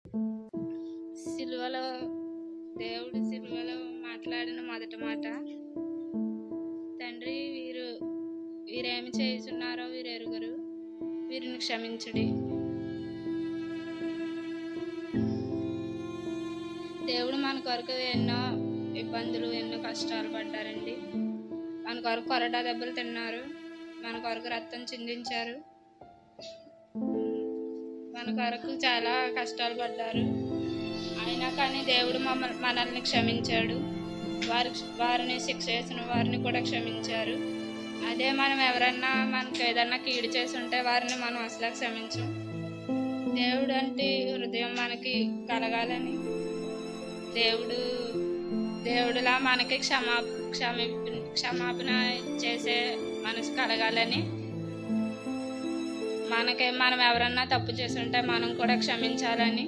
సిలువలో దేవుడు సిలువలో మాట్లాడిన మొదటి మాట, తండ్రి వీరేమి చేయుచున్నారో వీరు ఎరుగరు, వీరిని క్షమించుడి. దేవుడు మన కొరకు ఎన్నో ఇబ్బందులు, ఎన్నో కష్టాలు పడ్డారండి. మన కొరకు కొరడా దెబ్బలు తిన్నారు, మన కొరకు రక్తం చిందించారు, మన కొరకు చాలా కష్టాలు పడ్డారు. అయినా కానీ దేవుడు మనల్ని క్షమించాడు. వారిని శిక్ష చేసిన వారిని కూడా క్షమించారు. అదే మనం ఎవరన్నా మనకు ఏదన్నా కీడు చేసి ఉంటే వారిని మనం అసలు క్షమించం. దేవుడు అంటే హృదయం మనకి కలగాలని, దేవుడులా మనకి క్షమాపణ చేసే మనసు కలగాలని, మనం ఎవరన్నా తప్పు చేసి ఉంటే మనం కూడా క్షమించాలని